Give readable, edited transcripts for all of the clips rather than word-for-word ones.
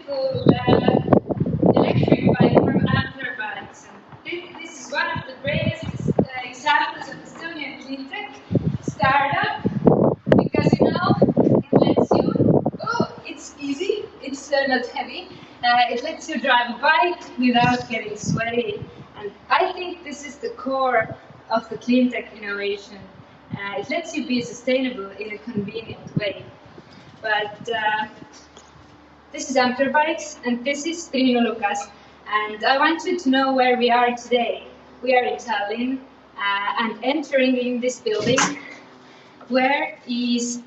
beautiful electric bike from Afterbikes. And this is one of the greatest examples of Estonian Cleantech startup, because you know it lets you. Oh, it's easy. It's not heavy. It lets you drive a bike without getting sweaty. And I think this is the core of the Cleantech innovation. It lets you be sustainable in a convenient way. But this is Afterbikes, and this is Triinu Lukas. And I want you to know where we are today. We are in Tallinn, and entering in this building, where is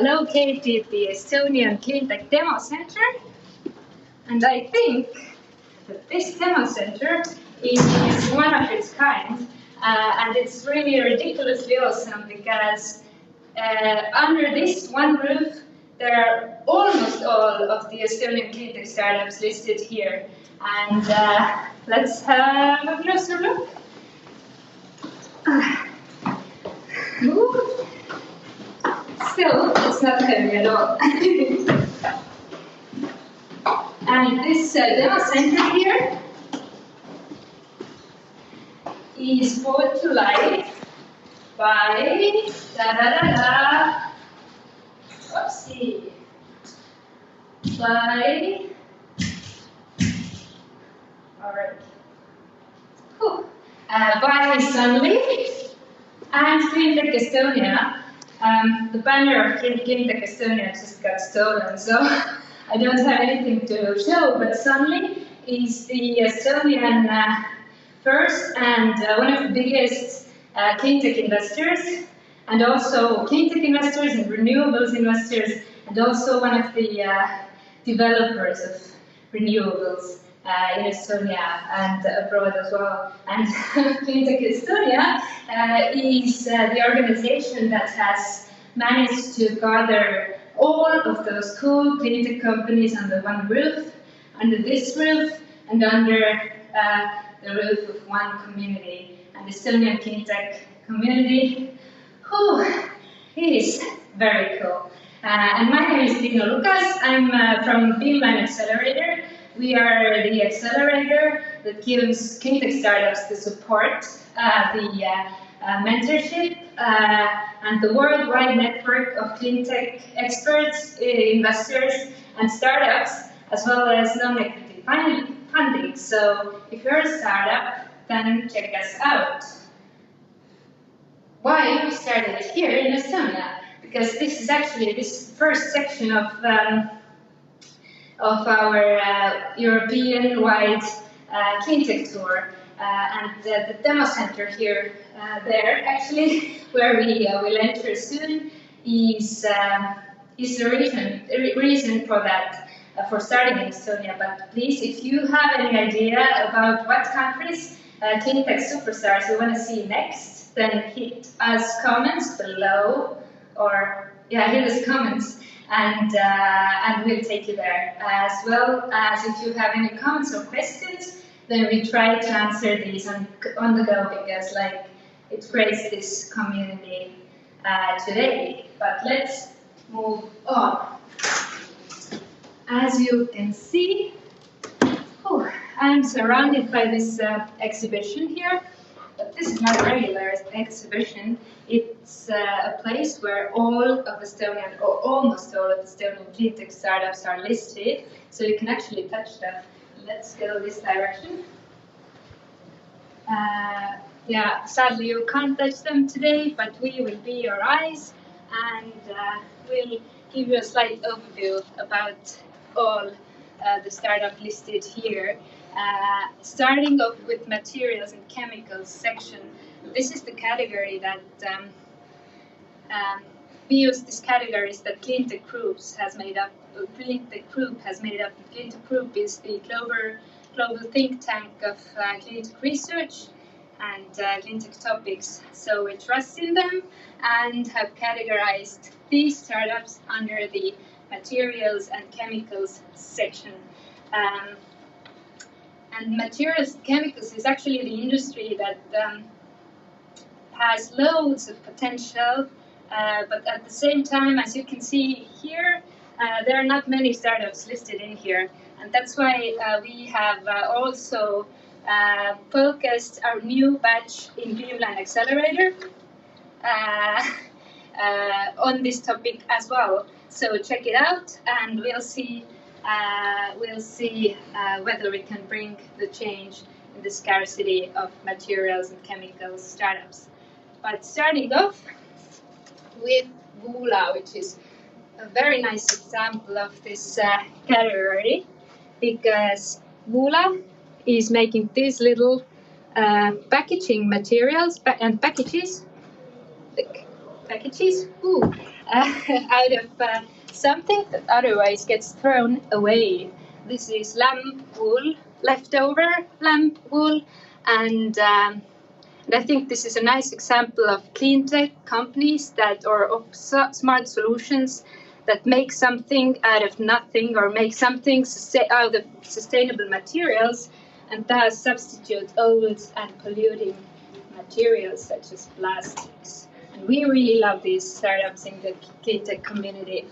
located the Estonian Cleantech Demo Center. And I think that this demo center is one of its kind, and it's really ridiculously awesome because under this one roof there are almost all of the Estonian Cleantech startups listed here. And let's have a closer look. Still, it's not heavy at all. And this demo center here is brought to life by oopsie, by by Sunly and Cleantech Estonia. The banner of Cleantech Estonia just got stolen, so I don't have anything to show, but Sunly is the Estonian first and one of the biggest Cleantech investors, and also Cleantech investors and renewables investors, and also one of the developers of renewables in Estonia and abroad as well. And Cleantech Estonia is the organization that has managed to gather all of those cool Cleantech companies under one roof, under this roof, and under the roof of one community. And the Estonian Cleantech community, is very cool. And my name is Triinu Lukas. I'm from Beamline Accelerator. We are the accelerator that gives Cleantech startups the support, the mentorship, and the worldwide network of Cleantech experts, investors, and startups, as well as non-equity funding. So if you're a startup, then check us out. Why we started it here in Estonia? Because this is actually this first section of our European-wide Cleantech tour, and the demo center here, there actually, where we will enter soon, is the reason for that, for starting in Estonia. But please, if you have any idea about what countries Cleantech superstars you want to see next, then hit us comments below, or hit us comments. And we'll take you there. As well as if you have any comments or questions, then we try to answer these on the go, because it creates this community today. But let's move on. As you can see, I'm surrounded by this exhibition here. But this is not a regular exhibition. It's a place where all of Estonian, or almost all of Estonian Cleantech startups are listed, so you can actually touch them. Let's go this direction. Sadly you can't touch them today, but we will be your eyes, and we'll give you a slight overview about all the startup listed here. Starting off with materials and chemicals section. This is the category that we use. This categories that Cleantech Groups has made up. Cleantech Group has made up. Cleantech Group is the global think tank of Cleantech research and Cleantech topics. So we trust in them and have categorized these startups under the materials and chemicals section. And materials and chemicals is actually the industry that has loads of potential, but at the same time, as you can see here, there are not many startups listed in here. And that's why we have also focused our new batch in Beamline Accelerator on this topic as well. So check it out, and we'll see whether we can bring the change in the scarcity of materials and chemicals startups. But starting off with Vula, which is a very nice example of this category, because Vula is making these little packaging materials and packages out of something that otherwise gets thrown away. This is lamb wool, leftover lamb wool, and I think this is a nice example of clean tech companies or of smart solutions that make something out of nothing, or make something out of sustainable materials, and thus substitute old and polluting materials such as plastics. And we really love these startups in the clean tech community.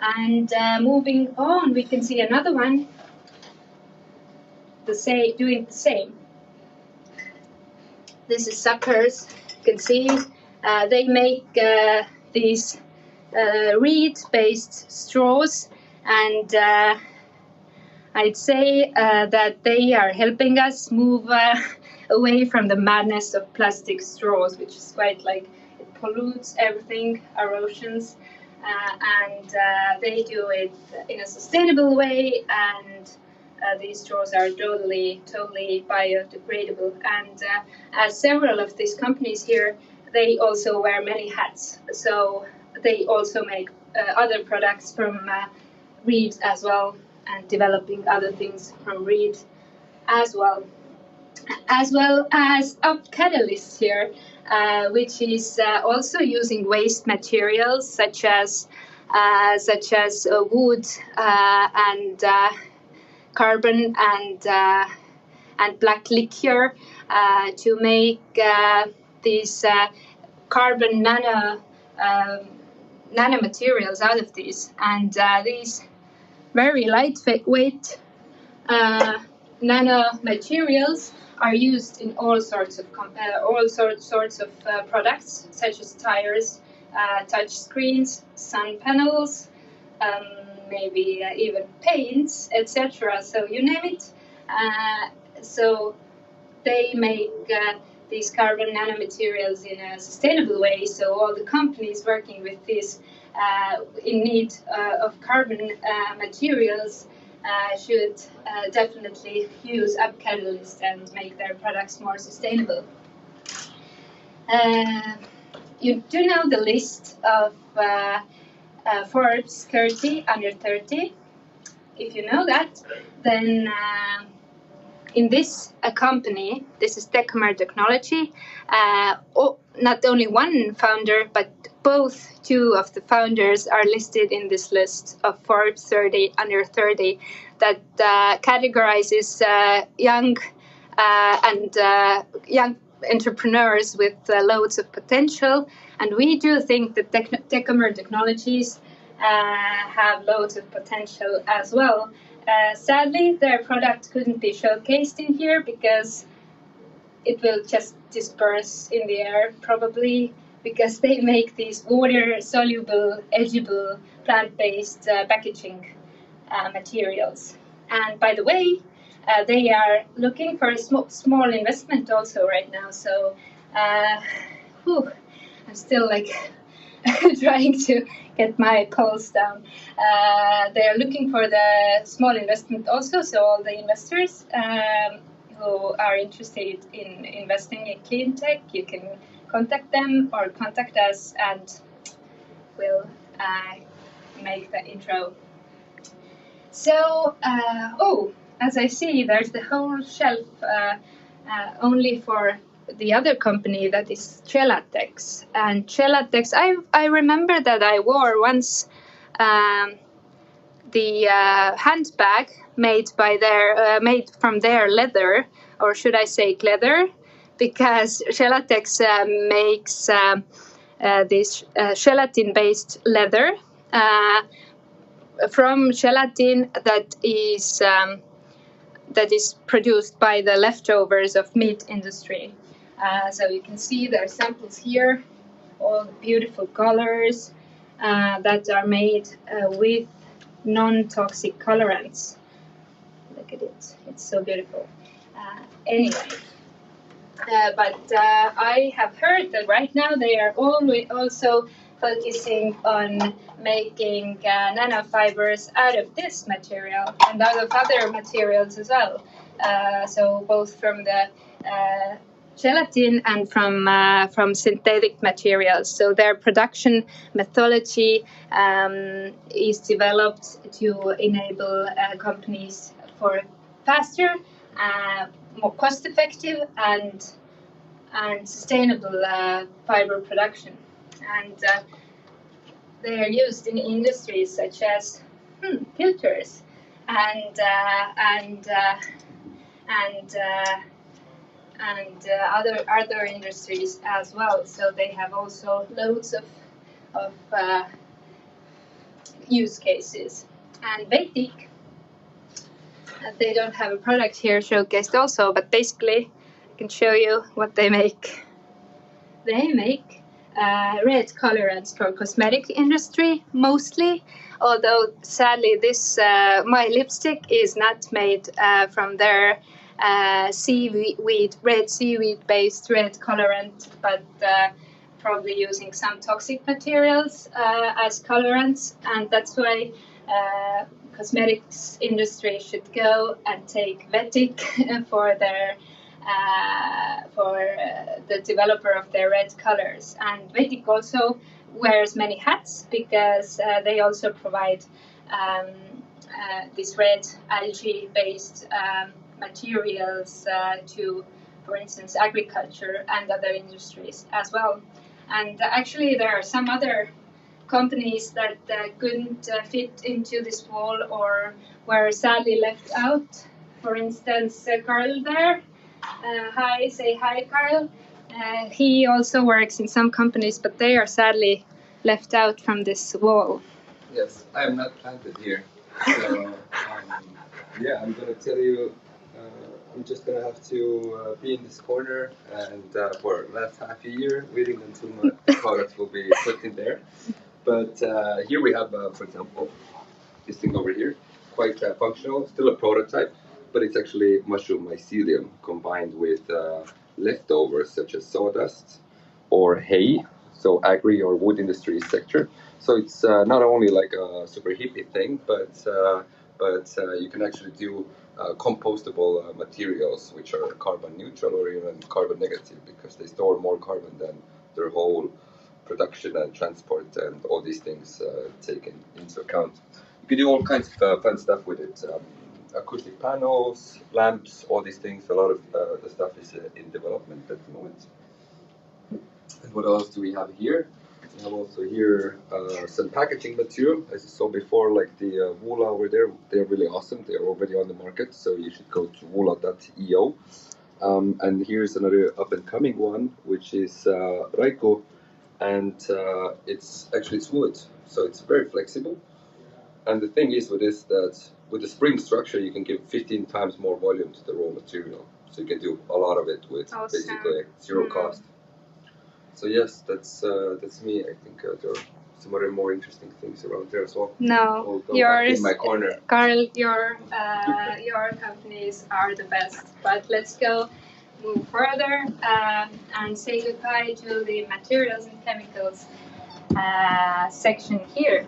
And moving on, we can see another one doing the same. This is Suckers. You can see they make these reed-based straws, and I'd say that they are helping us move away from the madness of plastic straws, which is quite like it pollutes everything, erosions, and they do it in a sustainable way, and these straws are totally biodegradable. And as several of these companies here, they also wear many hats. So they also make other products from reed as well, and developing other things from reed as well as up catalyst here, which is also using waste materials such as wood and carbon and black liquor to make these carbon nanomaterials out of these, and these very lightweight nanomaterials are used in all sorts of products, such as tires, touch screens, sun panels, maybe even paints, etc. So you name it. So they make these carbon nanomaterials in a sustainable way. So all the companies working with this in need of carbon materials should definitely use Up Catalyst and make their products more sustainable. You do know the list of Forbes 30 under 30. If you know that, then in this company, this is Techmar Technology, not only one founder, but two of the founders are listed in this list of Forbes 30 under 30 that categorizes young entrepreneurs with loads of potential. And we do think that Techmar Technologies have loads of potential as well. Sadly, their product couldn't be showcased in here because it will just disperse in the air, probably, because they make these water-soluble, edible, plant-based packaging materials. And by the way, they are looking for a small investment also right now. So I'm still trying to get my pulse down. They are looking for the small investment also. So all the investors who are interested in investing in clean tech, you can contact them or contact us, and we'll make the intro. So, as I see, there's the whole shelf only for the other company, that is Trellatex. And Trellatex, I remember that I wore once the handbag made from their leather, or should I say leather, because Trellatex makes this gelatin-based leather, from gelatin that is produced by the leftovers of meat industry. So you can see there are samples here, all the beautiful colors that are made with non-toxic colorants. Look at it, it's so beautiful. Anyway, but I have heard that right now they are also focusing on making nanofibers out of this material and out of other materials as well. So both from the gelatin and from synthetic materials. So their production methodology is developed to enable companies for faster, more cost-effective and sustainable fiber production. And they are used in industries such as filters and other industries as well. So they have also loads of use cases. And Veitik, they don't have a product here showcased also, but basically I can show you what they make. They make red colorants for cosmetic industry mostly, although sadly this my lipstick is not made from their red seaweed based red colorant, but probably using some toxic materials as colorants, and that's why cosmetics industry should go and take Veitik for their the developer of their red colors. And Veitik also wears many hats because they also provide these red algae-based materials to, for instance, agriculture and other industries as well. And actually, there are some other companies that couldn't fit into this wall or were sadly left out. For instance, Carl there. Hi, say hi, Carl. He also works in some companies, but they are sadly left out from this wall. Yes, I am not planted here. So, yeah, I'm going to tell you, I'm just going to have to be in this corner and for the last half a year, waiting until my products will be put in there. But here we have, for example, this thing over here, quite functional, still a prototype, but it's actually mushroom mycelium combined with leftovers such as sawdust or hay, so agri or wood industry sector. So it's not only like a super hippie thing, but you can actually do compostable materials which are carbon neutral or even carbon negative because they store more carbon than their whole production and transport and all these things taken into account. You can do all kinds of fun stuff with it. Acoustic panels, lamps, all these things. A lot of the stuff is in development at the moment. And what else do we have here? We have also here some packaging material. As you saw before, like the Vula over there, they're really awesome. They're already on the market, so you should go to vula.io. And here's another up-and-coming one, which is Raiko, and it's wood, so it's very flexible. And the thing is with this that with the spring structure, you can give 15 times more volume to the raw material. So you can do a lot of it with basically zero cost. So yes, that's me. I think there are some other more interesting things around there as well. No, yours, in my corner. Carl, your companies are the best. But let's move further and say goodbye to the materials and chemicals section here.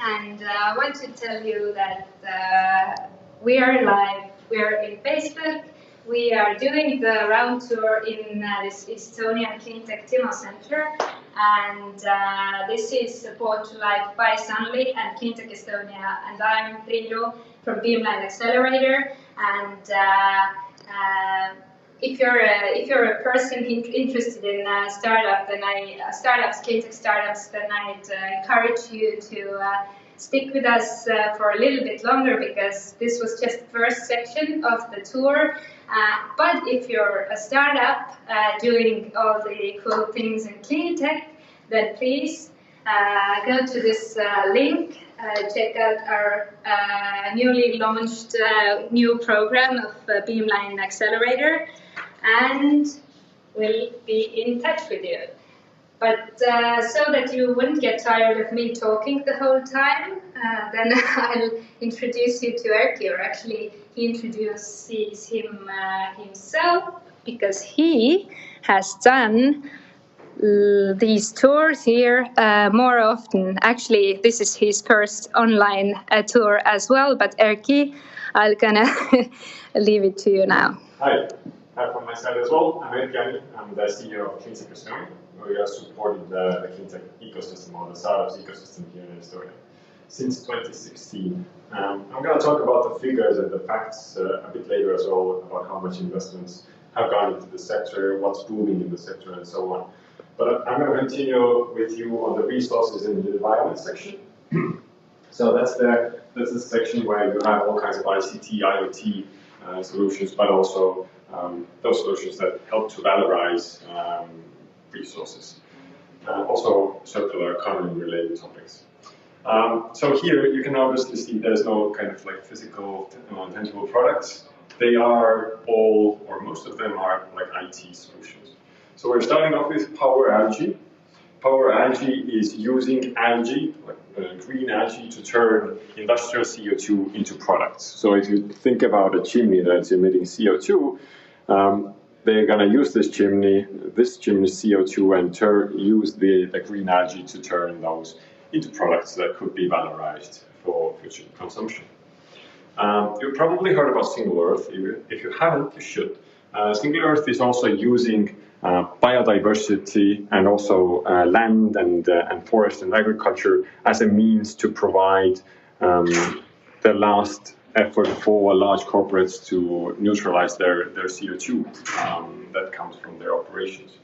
And I want to tell you that we are live. We are in Facebook. We are doing the round tour in this Estonian Cleantech Demo Center. And this is brought to life by Sunly and Cleantech Estonia. And I'm Triinu from Beamline Accelerator. And if you're a person interested in startups, Cleantech startups, then I'd encourage you to stick with us for a little bit longer because this was just the first section of the tour. But if you're a startup doing all the cool things in Cleantech, then please go to this link check out our newly launched new program of Beamline Accelerator, and we'll be in touch with you. But so that you wouldn't get tired of me talking the whole time, then I'll introduce you to Erkki, or actually he introduces himself, because he has done these tours here more often. Actually, this is his first online tour as well, but Erkki, I'm gonna leave it to you now. Hi, from my side as well. I'm Erkki. I'm the CEO of Cleantech Estonia. We are supporting the Cleantech ecosystem, or the startups ecosystem here in Estonia since 2016. I'm going to talk about the figures and the facts a bit later as well, about how much investments have gone into the sector, what's booming in the sector, and so on. But I'm going to continue with you on the resources in the environment section. So that's the section where you have all kinds of ICT, IoT solutions, but also those solutions that help to valorize resources. Also circular economy related topics. So here you can obviously see there's no kind of like physical tangible products. They are all, or most of them are like IT solutions. So we're starting off with Power Algae. Power Algae is using algae, like green algae, to turn industrial CO2 into products. So if you think about a chimney that's emitting CO2, they're going to use this chimney CO2, and use the green algae to turn those into products that could be valorized for future consumption. You've probably heard about Single Earth. If you haven't, you should. Single Earth is also using biodiversity and also land and forest and agriculture as a means to provide the last effort for large corporates to neutralize their CO2 that comes from their operations.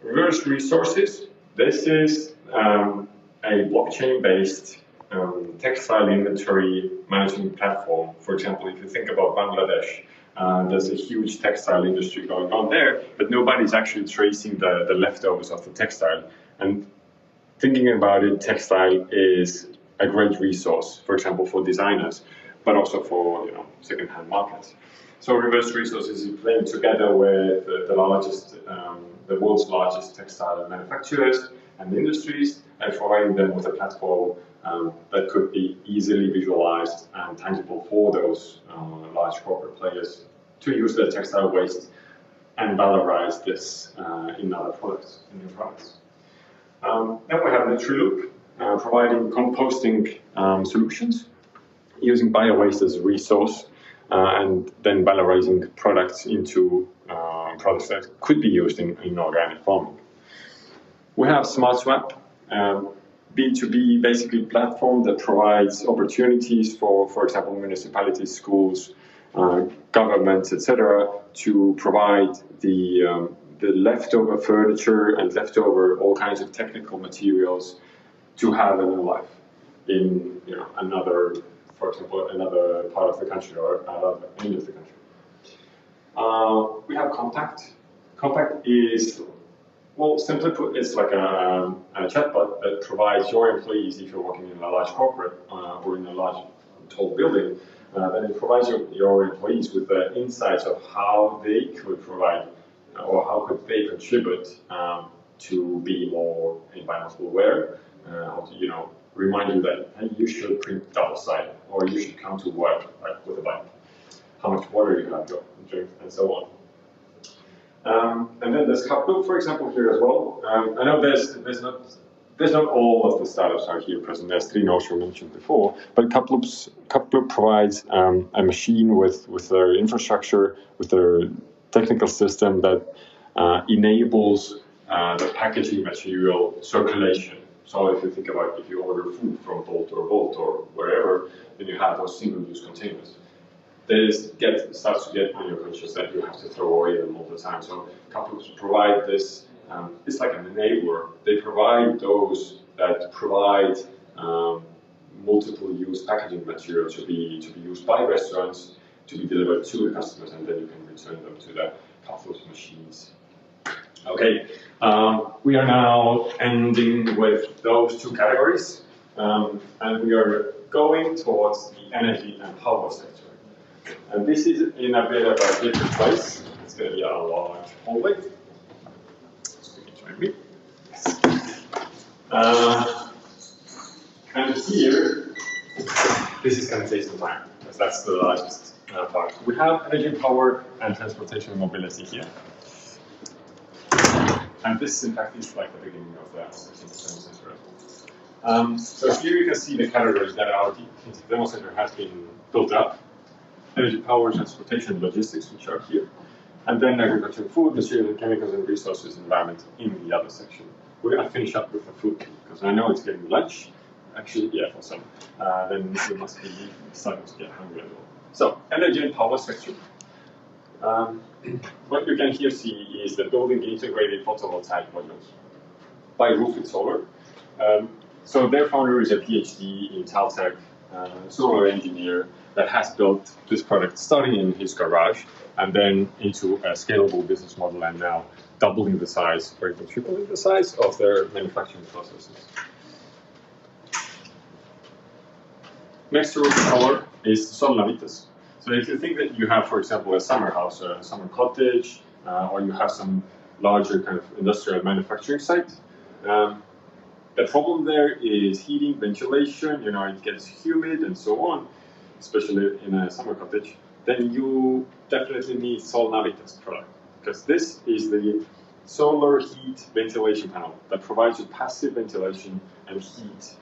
Reverse resources. This is a blockchain-based textile inventory management platform. For example, if you think about Bangladesh, there's a huge textile industry going on there, but nobody's actually tracing the leftovers of the textile. And thinking about it, textile is a great resource, for example, for designers, but also for second-hand markets. So reverse resources is playing together with the world's largest textile manufacturers and industries, and providing them with a platform that could be easily visualized and tangible for those large corporate players to use their textile waste and valorize this in other products, in new products. Then we have Nutriloop, providing composting solutions using bio-waste as a resource, and then valorizing products into products that could be used in organic farming. We have SmartSwap, B2B basically platform that provides opportunities for example, municipalities, schools, governments, etc., to provide the leftover furniture and leftover all kinds of technical materials to have a new life in another, for example, another part of the country or another end of the country. We have Contact. Contact is, well, simply put, it's like a chatbot that provides your employees, if you're working in a large corporate or in a large tall building, then it provides your employees with the insights of how they could provide or how could they contribute to be more environmentally aware, how to remind you that hey, you should print double-sided, or you should come to work with a bike, how much water you have to drink, and so on. And then there's Couploop, for example, here as well. I know there's not all of the startups are here present. There's three nodes we mentioned before, but Couploop provides a machine with their infrastructure, with their technical system that enables the packaging material circulation. So if you think about if you order food from Bolt or wherever, then you have those single-use containers. This starts to get on your conscience that you have to throw away them all the time. So companies provide this, it's like an enabler. They provide those that provide multiple-use packaging material to be used by restaurants, to be delivered to the customers, and then you can return them to the Couploop machines. Okay, we are now ending with those two categories. and we are going towards the energy and power sector. And this is in a bit of a different place. It's going to be a large hallway. So we can join me. And here, this is going to take some time, because that's the largest part. We have energy and power and transportation and mobility here. And this, in fact, is like the beginning of the center. So here you can see the categories that our demo center has been built up. Energy, power, transportation, logistics, which are here. And then agriculture, food, material, chemicals, and resources, environment in the other section. We're going to finish up with the food, because I know it's getting lunch. Actually, yeah, for some. Then you must be starting to get hungry as well. So, energy and power section. What you can here see is the building integrated photovoltaic modules by Roofit Solar. So their founder is a PhD in Caltech, solar engineer that has built this product starting in his garage and then into a scalable business model, and now doubling the size or even tripling the size of their manufacturing processes. Next to Roofit Solar is Solnavitas. So if you think that you have, for example, a summer house or a summer cottage, or you have some larger kind of industrial manufacturing site, the problem there is heating, ventilation, you know, it gets humid and so on, especially in a summer cottage, then you definitely need Solnavitas product, because this is the solar heat ventilation panel that provides you passive ventilation and heat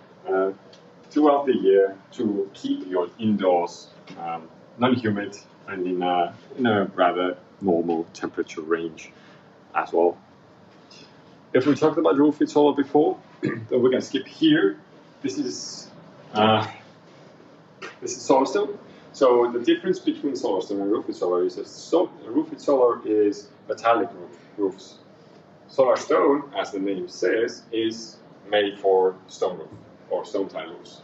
throughout the year to keep your indoors non-humid and in a rather normal temperature range as well. If we talked about Roofit Solar before, then we're going to skip here. This is SolarStone. So the difference between SolarStone and Roofit Solar is that Roofit Solar is metallic roofs. SolarStone, as the name says, is made for stone roof or stone tile roofs.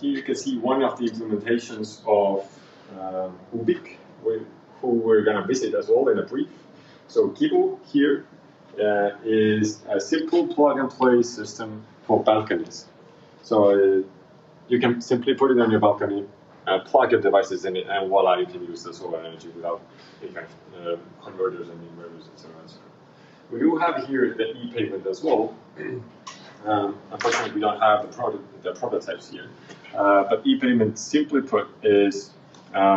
Here you can see one of the implementations of Ubik, who we're going to visit as well in a brief. So Kibu here is a simple plug-and-play system for balconies. So you can simply put it on your balcony, plug your devices in it, and voila, you can use the solar energy without any kind of converters and inverters, etc. We do have here the e-pavement as well. Unfortunately, we don't have the prototypes here. But e-pavement, simply put, is a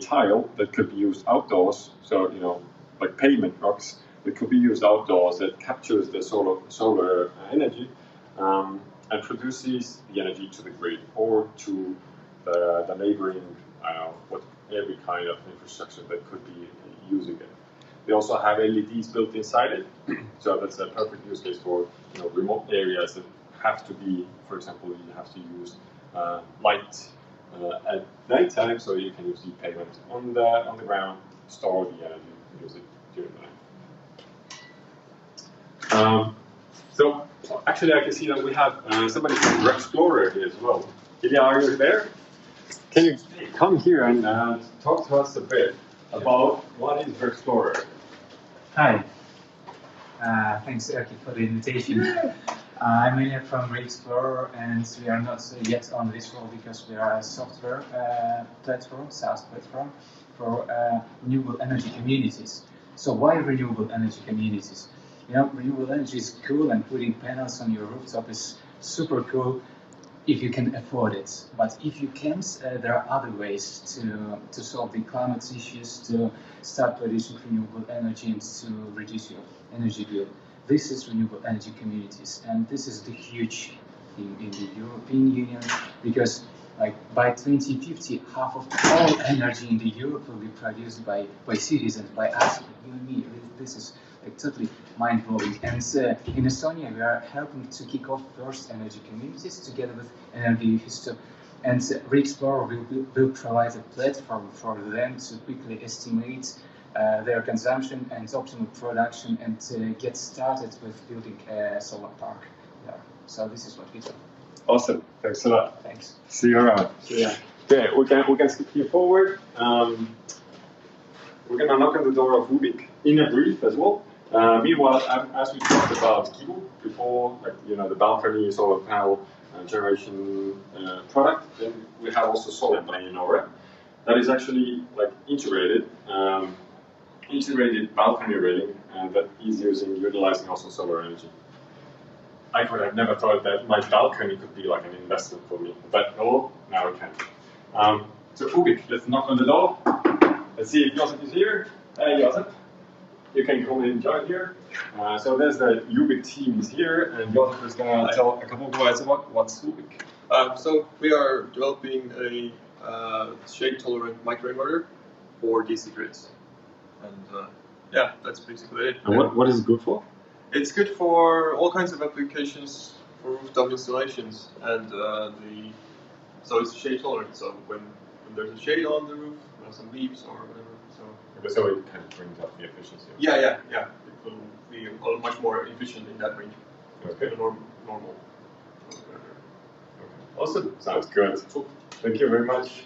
tile that could be used outdoors. So, you know, like pavement rocks, that could be used outdoors that captures the solar energy and produces the energy to the grid or to the neighboring, every kind of infrastructure that could be using it. We also have LEDs built inside it, so that's a perfect use case for remote areas that have to be, for example, you have to use light at night time, so you can use the pavement on the ground, store the energy, and use it during the night. So actually, I can see that we have somebody from Explorer here as well. Ilya, are you there? Can you come here and talk to us a bit about what is Explorer? Hi. Thanks, Erki, for the invitation. I'm Ilya from Explorer, and we are not yet on this role because we are a software platform, SaaS platform for renewable energy communities. So why renewable energy communities? You know, renewable energy is cool, and putting panels on your rooftop is super cool if you can afford it. But if you can't, there are other ways to solve the climate issues, to start producing renewable energy and to reduce your energy bill. This is renewable energy communities, and this is the huge thing in the European Union, because like by 2050, half of all energy in the Europe will be produced by citizens, by us, you and me. This is like totally mind-blowing. And in Estonia, we are helping to kick off first energy communities together with Energy Histo. And Re-Explorer will provide a platform for them to quickly estimate their consumption and optimal production and get started with building a solar park there. So this is what we do. Awesome. Thanks a lot. Thanks. See you around. Yeah. Okay, we can skip here forward. We're going to knock on the door of Ubik in a brief as well. Meanwhile, as we talked about Kibu before, like the balcony solar panel generation product, then we have also solar panel that is actually like integrated balcony railing that is utilizing also solar energy. I could have never thought that my balcony could be like an investment for me, but oh, now it can. So Ubik, let's knock on the door. Let's see if Joseph is here. Hey Joseph, you can come and join here. So there's the Ubik team is here, and Joseph is going to tell a couple of words about what's Ubik. So we are developing a shade-tolerant microinverter for DC grids, and yeah, that's basically it. And what is it good for? It's good for all kinds of applications for rooftop installations, and so it's shade tolerant. So when there's a shade on the roof, some leaves or whatever. So it kind of brings up the efficiency. Yeah. It will be much more efficient in that range. Okay. The normal. Awesome. Sounds good. Thank you very much.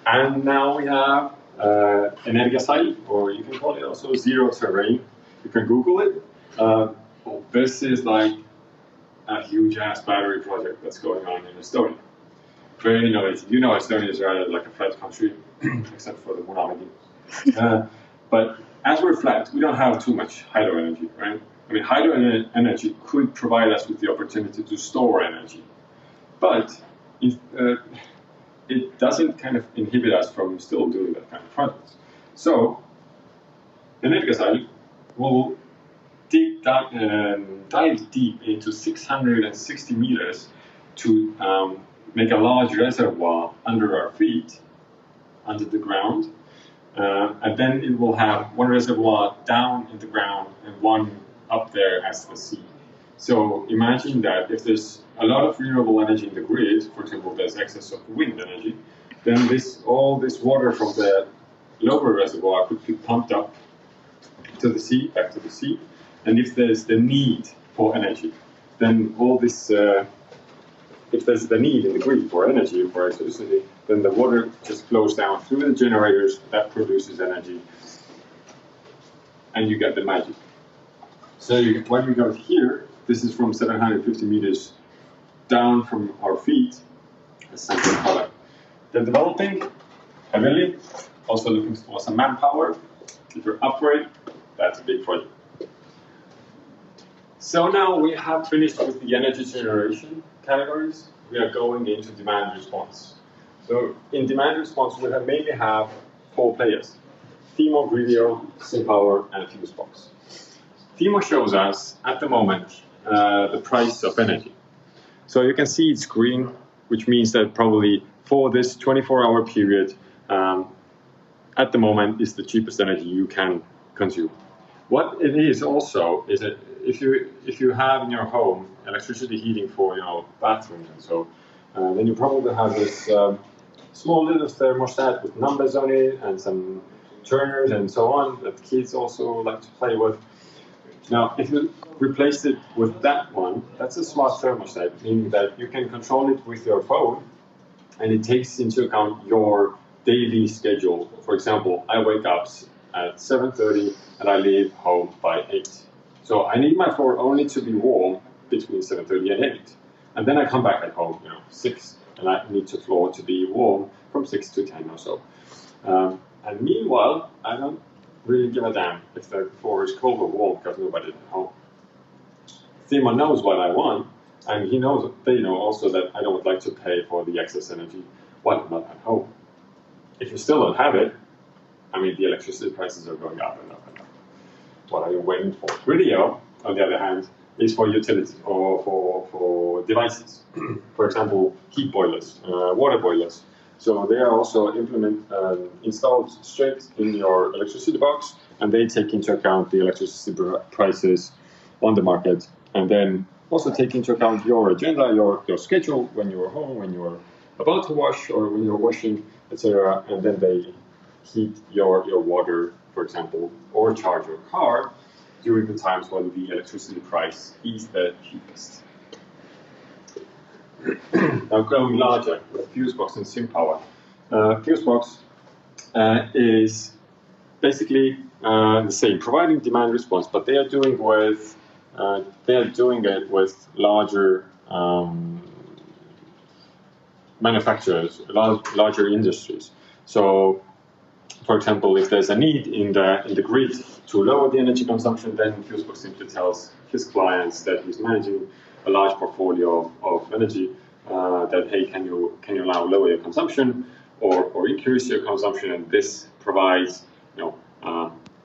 And now we have Energiasal, or you can call it also Zero Terrain. You can Google it. This is like a huge ass battery project that's going on in Estonia. Very innovative. You know, Estonia is rather like a flat country, except for the Munamedi. But as we're flat, we don't have too much hydro energy, right? I mean, hydro energy could provide us with the opportunity to store energy, but it doesn't kind of inhibit us from still doing that kind of projects. So, Energiasal will dive deep into 660 meters to make a large reservoir under our feet, under the ground, and then it will have one reservoir down in the ground and one up there as the sea. So imagine that if there's a lot of renewable energy in the grid, for example, there's excess of wind energy, then all this water from the lower reservoir could be pumped up to the sea, back to the sea. And if there's the need for energy, then all this, if there's the need in the grid for energy, for electricity, then the water just flows down through the generators that produces energy, and you get the magic. So when you go here, this is from 750 meters down from our feet, a central product. They're developing heavily, also looking for some manpower. If you're up for it, that's a big project. So now we have finished with the energy generation categories. We are going into demand response. So in demand response, we mainly have 4 players: Techmar, Gridio, SimPower, and Fusebox. Techmar shows us, at the moment, the price of energy. So you can see it's green, which means that probably for this 24-hour period, at the moment, is the cheapest energy you can consume. What it is also is that if you have in your home electricity heating for bathrooms and so, then you probably have this small little thermostat with numbers on it and some turners and so on that kids also like to play with. Now, if you replace it with that one, that's a smart thermostat, meaning that you can control it with your phone, and it takes into account your daily schedule. For example, I wake up at 7:30 and I leave home by 8. So I need my floor only to be warm between 7:30 and 8. And then I come back at home, 6, and I need the floor to be warm from 6 to 10 or so. And meanwhile, I don't really give a damn if the floor is cold or warm because nobody's at home. Techmar knows what I want, and they know also that I don't like to pay for the excess energy while I'm not at home. If you still don't have it, I mean, the electricity prices are going up and up and up. What are you waiting for? Gridio, on the other hand, is for utilities or for devices. For example, heat boilers, water boilers. So they are also installed straight in your electricity box, and they take into account the electricity prices on the market, and then also take into account your agenda, your schedule when you're home, when you're about to wash, or when you're washing, etc. And then they heat your water, for example, or charge your car during the times when the electricity price is the cheapest. Now going larger with Fusebox and SimPower. Fusebox is basically the same, providing demand response, but they are doing it with larger manufacturers, larger industries. So, for example, if there's a need in the grid to lower the energy consumption, then Fusebox simply tells his clients that he's managing a large portfolio of energy, that hey, can you now lower your consumption or increase your consumption, and this provides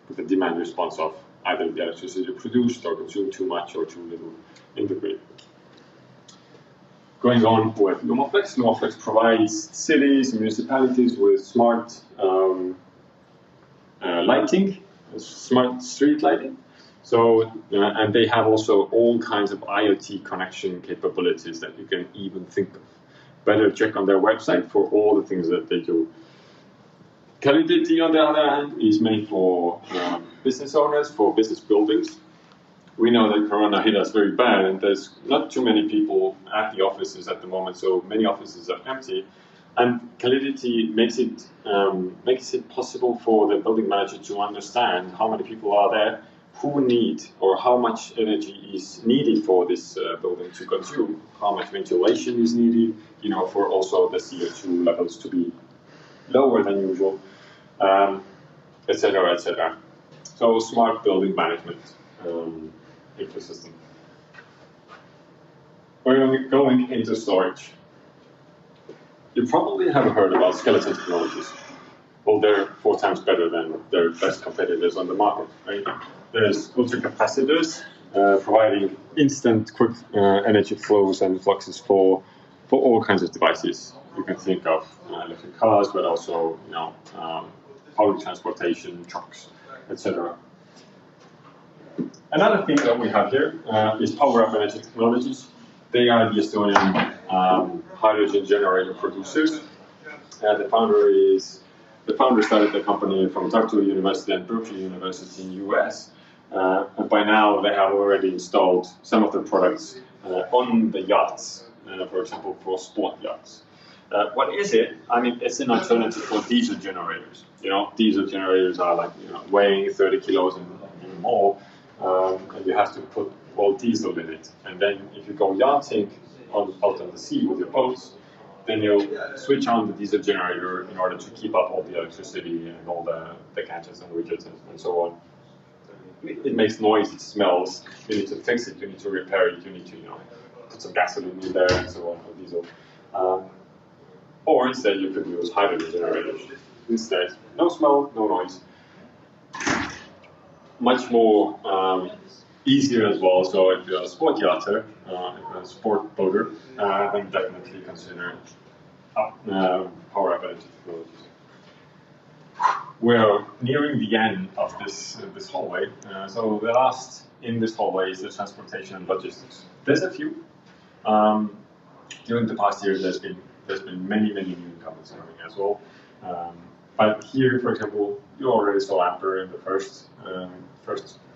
with a demand response of either the electricity produced or consumed too much or too little in the grid. Going on with Lumaflex. Lumaflex provides cities and municipalities with smart lighting, smart street lighting. So, and they have also all kinds of IoT connection capabilities that you can even think of. Better check on their website for all the things that they do. Calidity, on the other hand, is made for business owners, for business buildings. We know that Corona hit us very bad, and there's not too many people at the offices at the moment, so many offices are empty. And Calidity makes it possible for the building manager to understand how many people are there, who need or how much energy is needed for this building to consume, how much ventilation is needed, for also the CO2 levels to be lower than usual, etc., etc. So smart building management ecosystem. We're going into storage. You probably have heard about skeleton technologies. Well, they're 4 times better than their best competitors on the market, right? There's ultracapacitors providing instant, quick energy flows and fluxes for all kinds of devices. You can think of electric cars, but also public transportation, trucks, etc. Another thing that we have here is Power Up Energy Technologies. They are the Estonian hydrogen generator producers. The founder started the company from Tartu University and Berkeley University in the US. And by now they have already installed some of the products on the yachts, for example, for sport yachts. What is it? I mean, it's an alternative for diesel generators. Diesel generators are weighing 30 kilos and more, and you have to put all diesel in it. And then if you go yachting out on the sea with your boats, then you switch on the diesel generator in order to keep up all the electricity and all the catches and widgets and so on. It makes noise, it smells, you need to fix it, you need to repair it, you need to put some gasoline in there and so on, or diesel. Or instead you could use hydrogen generators. Instead, no smell, no noise. Much more easier as well, so if you're a sport yachter, a sport boater, then definitely consider Power Up Energy Technologies. We're nearing the end of this hallway, so the last in this hallway is the transportation and logistics. There's a few. During the past year, there's been many newcomers coming as well. But here, for example, you already saw Ampere in the first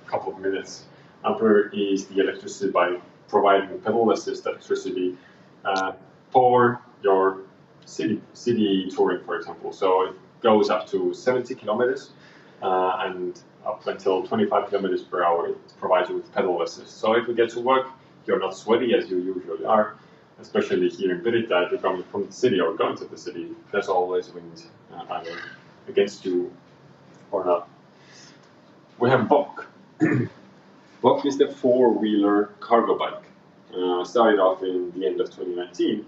couple of minutes. Ampere is the electricity by providing pedal-assist electricity for your city touring, for example. So it goes up to 70 kilometers and up until 25 kilometers per hour. It provides you with pedal assist. So if you get to work, you're not sweaty as you usually are. Especially here in Pirita, if you're coming from the city or going to the city, there's always wind either against you or not. We have Bok. Bok is the 4-wheeler cargo bike. Started off in the end of 2019.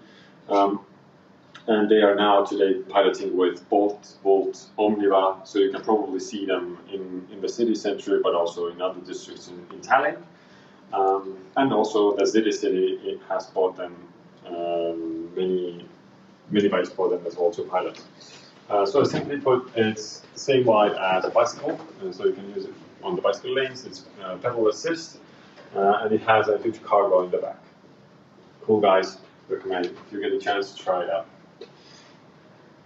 And they are now today piloting with Bolt, Omniva, so you can probably see them in the city center, but also in other districts in Tallinn. And also the city it has bought them many bikes for them as well to pilot. So simply put, it's the same wide as a bicycle, so you can use it on the bicycle lanes. It's pedal assist, and it has a huge cargo in the back. Cool, guys. Recommend it if you get a chance to try it out.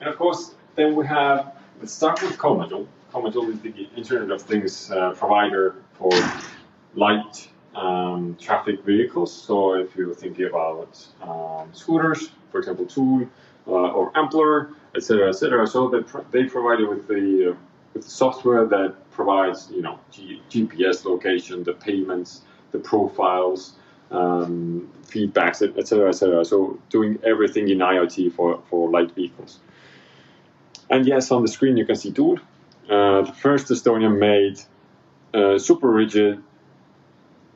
And of course, then let's start with Commodore. Commodore is the Internet of Things provider for light traffic vehicles. So if you're thinking about scooters, for example, Tool or Ampler, etc., etc. So they provide you with the with software that provides, GPS location, the payments, the profiles, feedbacks, etc., etc. So doing everything in IoT for light vehicles. And yes, on the screen you can see Tool, the first Estonian-made super rigid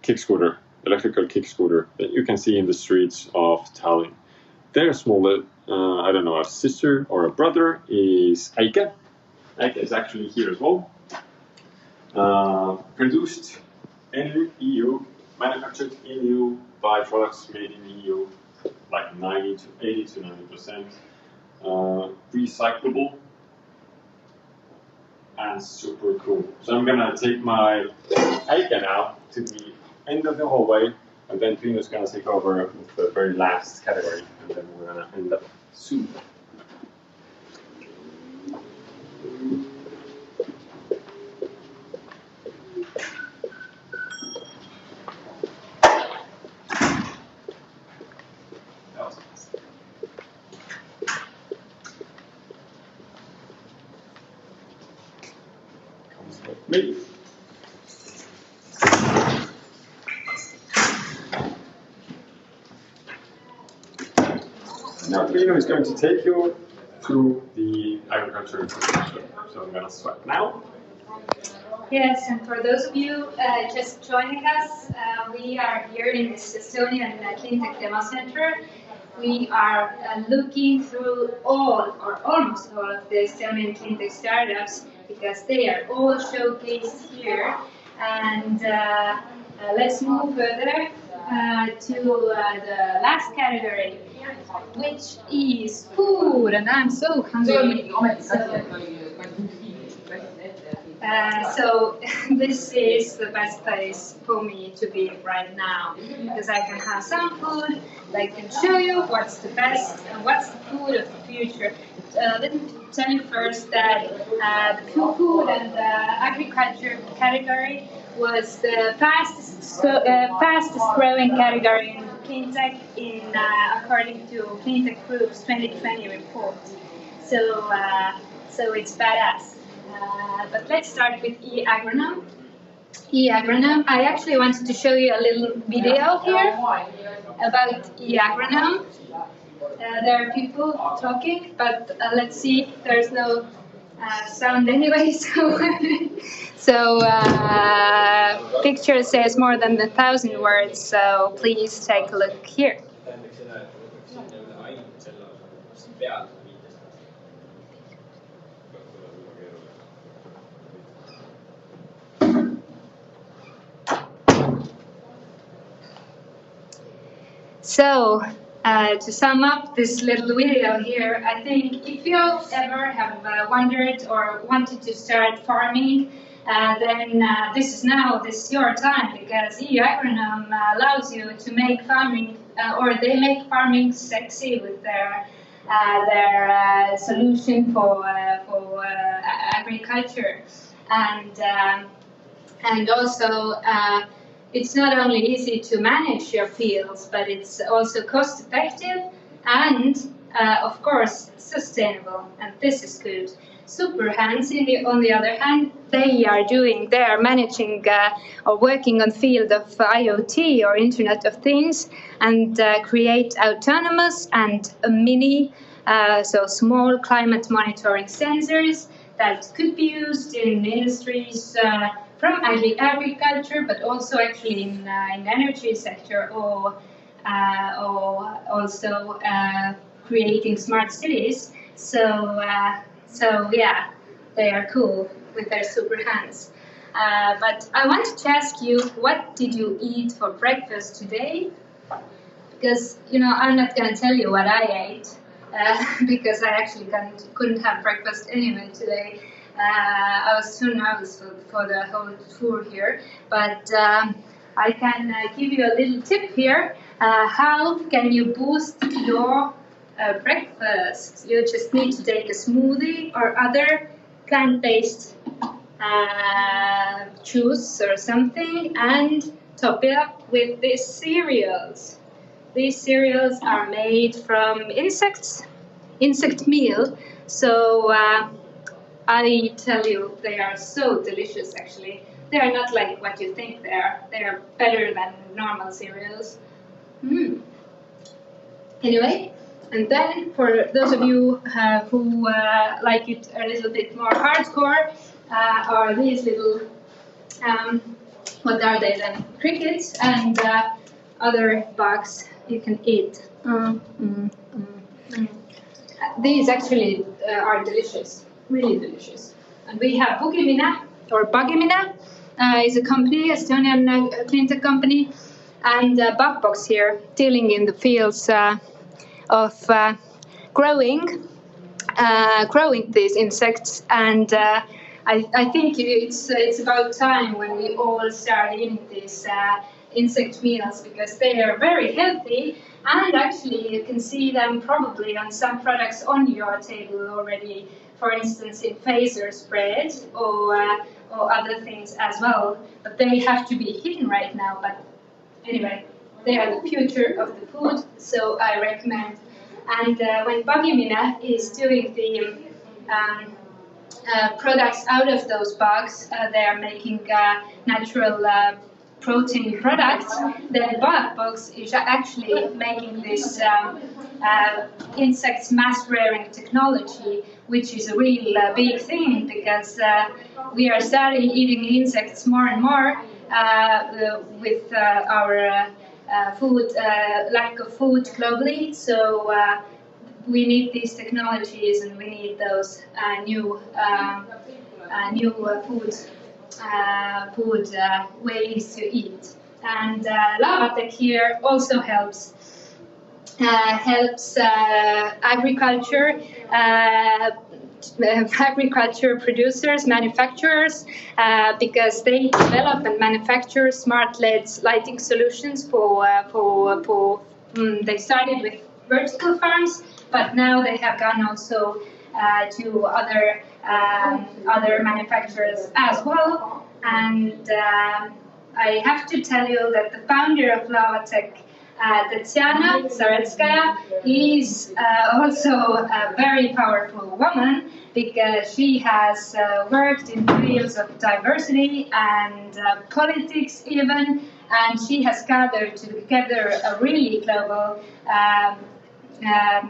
kick scooter, electrical kick scooter that you can see in the streets of Tallinn. Their smaller, I don't know, a sister or a brother is Eike. Eike is actually here as well. Produced in EU, manufactured in EU by products made in EU, like 80 to 90%. Recyclable and super cool. So I'm gonna take my Eike now to the end of the hallway, and then Pino's gonna take over with the very last category, and then we're gonna end up soon. Me. Now Pino is going to take you through the agriculture infrastructure. So I'm going to swipe now. Yes, and for those of you just joining us, we are here in this Estonian Cleantech Demo Center. We are looking through all, or almost all, of the Estonian Cleantech startups because they are all showcased here. And let's move further to the last category, which is food, and I'm so hungry. So this is the best place for me to be right now, because I can have some food, I can show you what's the best and what's the food of the future. Let me tell you first that the food and agriculture category was the fastest growing category in Cleantech according to Cleantech Group's 2020 report. So it's badass. But let's start with e-agronom. E-agronom, I actually wanted to show you a little video here about e-agronom. There are people talking, but let's see, there's no sound anyway, so picture says more than 1,000 words, so please take a look here. So, to sum up this little video here, I think if you ever have wondered or wanted to start farming, then this is your time, because e-agronom allows you to make farming, or they make farming sexy with their solution for agriculture, and also. It's not only easy to manage your fields, but it's also cost effective and, of course, sustainable. And this is good. Super Hands, on the other hand, they are managing or working on field of IoT or Internet of Things, and create autonomous and mini, so small climate monitoring sensors that could be used in industries. From agriculture, but also actually in energy sector, or also creating smart cities. So yeah, they are cool with their super hands. But I wanted to ask you, what did you eat for breakfast today? Because I'm not going to tell you what I ate because I actually couldn't have breakfast anyway today. I was too nervous for the whole tour here, but I can give you a little tip here. How can you boost your breakfast? You just need to take a smoothie or other plant-based juice or something and top it up with these cereals. These cereals are made from insect meal, so I tell you, they are so delicious, actually. They are not like what you think they are. They are better than normal cereals. Anyway, and then for those of you who like it a little bit more hardcore, are these little, what are they then? Crickets and other bugs you can eat. These actually are delicious, really delicious. And we have Bugimina, or Bagimina, is a company, Estonian Cleantech company, and Bugbox here, dealing in the fields of growing these insects. And I think it's about time when we all start eating these insect meals, because they are very healthy, and actually you can see them probably on some products on your table already, for instance in phaser spread or other things as well, but they have to be hidden right now. But anyway, they are the future of the food, so I recommend. And when Bagimina is doing the products out of those bugs, they are making natural protein products, then Bugbox is actually making this insects mass rearing technology, which is a real big thing, because we are starting eating insects more and more with our food, lack of food globally. So we need these technologies, and we need those new food ways to eat. And Lavatec here also helps agriculture producers, manufacturers, because they develop and manufacture smart LED lighting solutions they started with vertical farms, but now they have gone also to other manufacturers as well. And I have to tell you that the founder of Lavatec, Tatiana Zaretskaya, is also a very powerful woman, because she has worked in fields of diversity and politics even, and she has gathered together a really global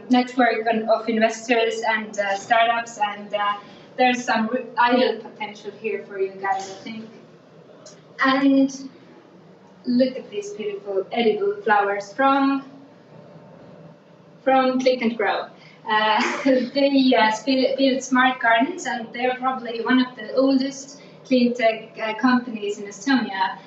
network of investors and startups, and there's some idle potential here for you guys, I think. And look at these beautiful edible flowers from Click and Grow. They build smart gardens, and they're probably one of the oldest clean tech companies in Estonia.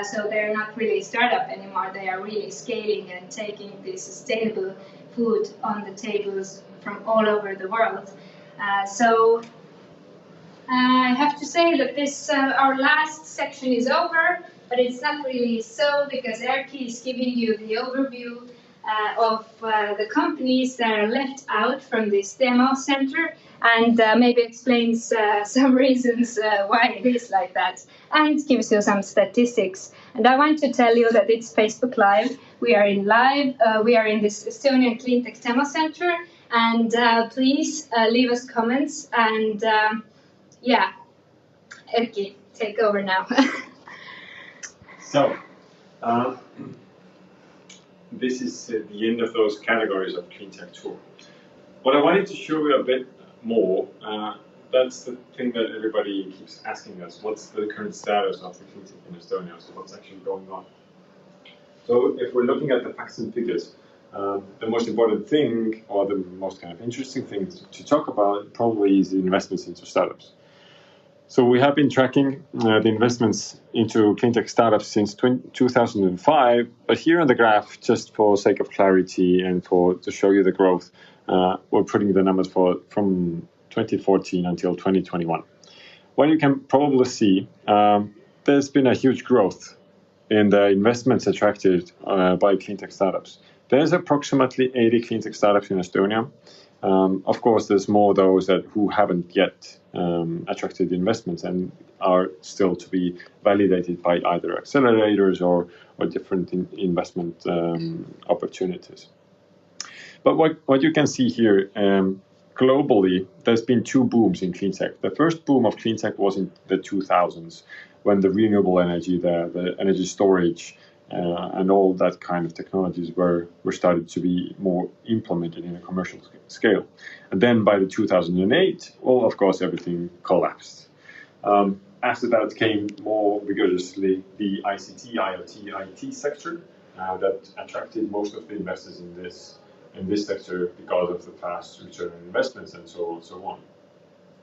So they're not really a startup anymore. They are really scaling and taking this sustainable food on the tables from all over the world. So I have to say that this our last section is over, but it's not really so, because Erkki is giving you the overview of the companies that are left out from this demo center, and maybe explains some reasons why it is like that, and gives you some statistics. And I want to tell you that it's Facebook Live. We are in live. We are in this Estonian Cleantech Demo Center, and please leave us comments. And yeah, Erkki, take over now. So, this is the end of those categories of Cleantech tour. What I wanted to show you a bit more, that's the thing that everybody keeps asking us. What's the current status of the Cleantech in Estonia? So what's actually going on? So if we're looking at the facts and figures, the most important thing, or the most kind of interesting thing to talk about probably is the investments into startups. So we have been tracking the investments into cleantech startups since 2005, but here on the graph, just for sake of clarity and to show you the growth, we're putting the numbers from 2014 until 2021. What you can probably see, there's been a huge growth in the investments attracted by cleantech startups. There's approximately 80 cleantech startups in Estonia. Of course, there's more those who haven't yet attracted investments and are still to be validated by either accelerators or different investment opportunities. But what you can see here, globally, there's been two booms in cleantech. The first boom of cleantech was in the 2000s, when the renewable energy, the energy storage, and all that kind of technologies were started to be more implemented in a commercial scale. And then by the 2008, well, of course, everything collapsed. After that came more vigorously the ICT, IoT, IT sector that attracted most of the investors in this sector because of the fast return on investments and so on.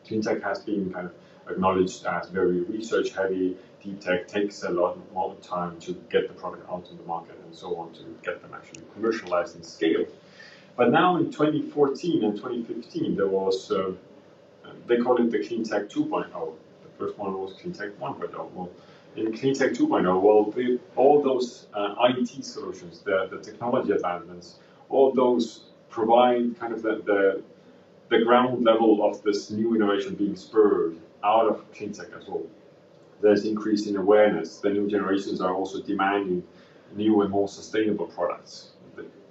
Cleantech has been kind of acknowledged as very research heavy. Deep tech takes a lot more time to get the product out in the market and so on, to get them actually commercialized and scaled. But now in 2014 and 2015, there was, they call it the Cleantech 2.0. The first one was Cleantech 1.0. Well, in Cleantech 2.0, well, all those IT solutions, the technology advancements, all those provide kind of the ground level of this new innovation being spurred out of cleantech as well. There's increase in awareness. The new generations are also demanding new and more sustainable products.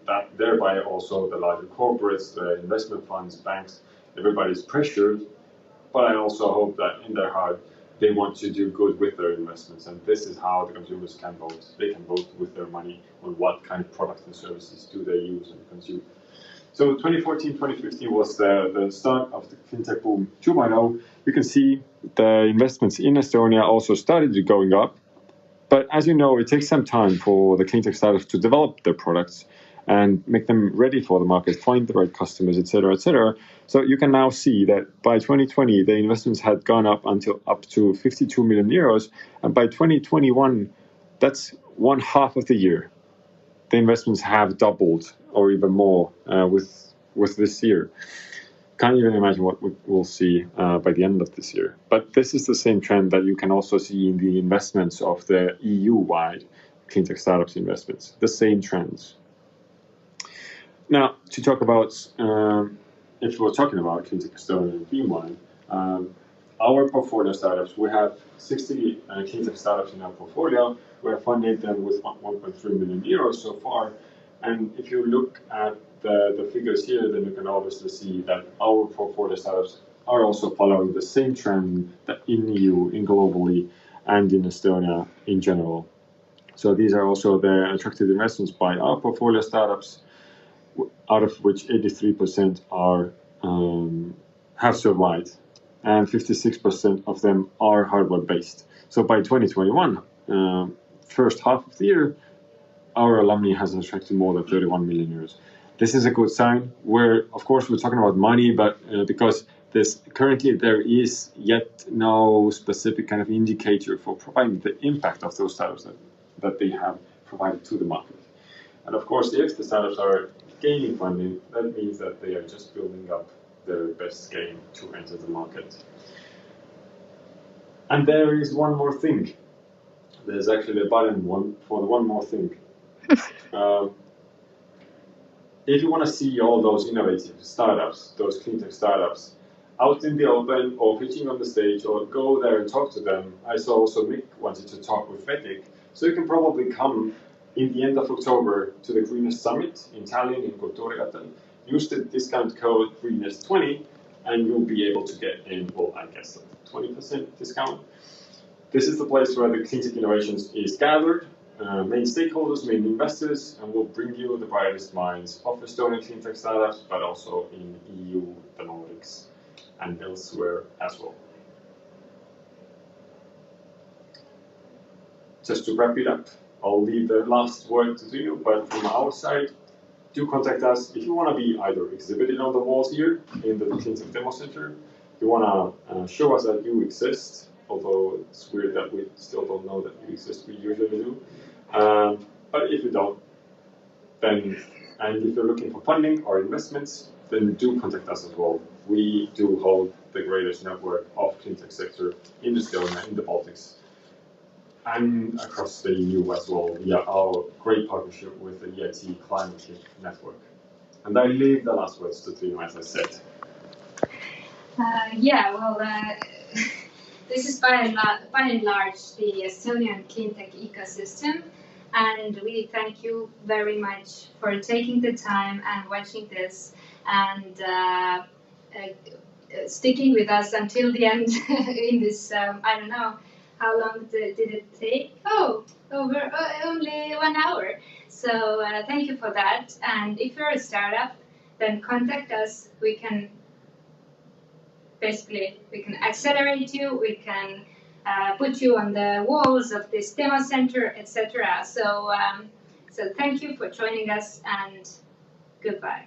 That thereby also the larger corporates, the investment funds, banks, everybody's pressured. But I also hope that in their heart they want to do good with their investments, and this is how the consumers can vote. They can vote with their money on what kind of products and services do they use and consume. So 2014, 2015 was the start of the Cleantech Boom 2.0. You can see the investments in Estonia also started going up. But as you know, it takes some time for the cleantech startups to develop their products and make them ready for the market, find the right customers, etc., etc. So you can now see that by 2020, the investments had gone up to 52 million euros. And by 2021, that's 1/2 of the year. The investments have doubled or even more with this year. Can't even imagine what we'll see by the end of this year. But this is the same trend that you can also see in the investments of the EU-wide cleantech startups investments, the same trends. Now, to talk about, if we're talking about Cleantech Estonia and Beamline, our portfolio startups, we have 60 cleantech startups in our portfolio. We have funded them with 1.3 million euros so far. And if you look at the figures here, then you can obviously see that our portfolio startups are also following the same trend that in EU, in globally, and in Estonia in general. So these are also the attractive investments by our portfolio startups, out of which 83% have survived, and 56% of them are hardware-based. So by 2021, first half of the year, our alumni has attracted more than 31 million euros. This is a good sign. Of course, we're talking about money, but because currently there is yet no specific kind of indicator for providing the impact of those startups that they have provided to the market. And of course, if the startups are gaining funding, that means that they are just building up their best game to enter the market. And there is one more thing. There's actually a button for the one more thing. If you want to see all those innovative startups, those cleantech startups, out in the open or pitching on the stage or go there and talk to them, I saw also Mick wanted to talk with Fetic, so you can probably come in the end of October to the Greenest Summit in Tallinn in Kultuurigaten. Use the discount code Greenest20 and you'll be able to get I guess a 20% discount. This is the place where the cleantech innovations is gathered. Main stakeholders, main investors, and we'll bring you the brightest minds of Estonian cleantech startups, but also in EU, the Nordics, and elsewhere as well. Just to wrap it up, I'll leave the last word to you, but from our side, do contact us if you want to be either exhibited on the walls here in the Cleantech Demo Center, if you want to show us that you exist, although it's weird that we still don't know that you exist, we usually do. But if you don't, and if you're looking for funding or investments, then do contact us as well. We do hold the greatest network of cleantech sector in Estonia, in the Baltics, and across the EU as well, via our great partnership with the EIT Climate Network. And I leave the last words to Trina, as I said. This is by and large the Estonian cleantech ecosystem, and we thank you very much for taking the time and watching this. And sticking with us until the end in this, I don't know, how long did it take? Oh, over only 1 hour. So thank you for that. And if you're a startup, then contact us. We can accelerate you. We can put you on the walls of this demo center, etc. So thank you for joining us, and goodbye.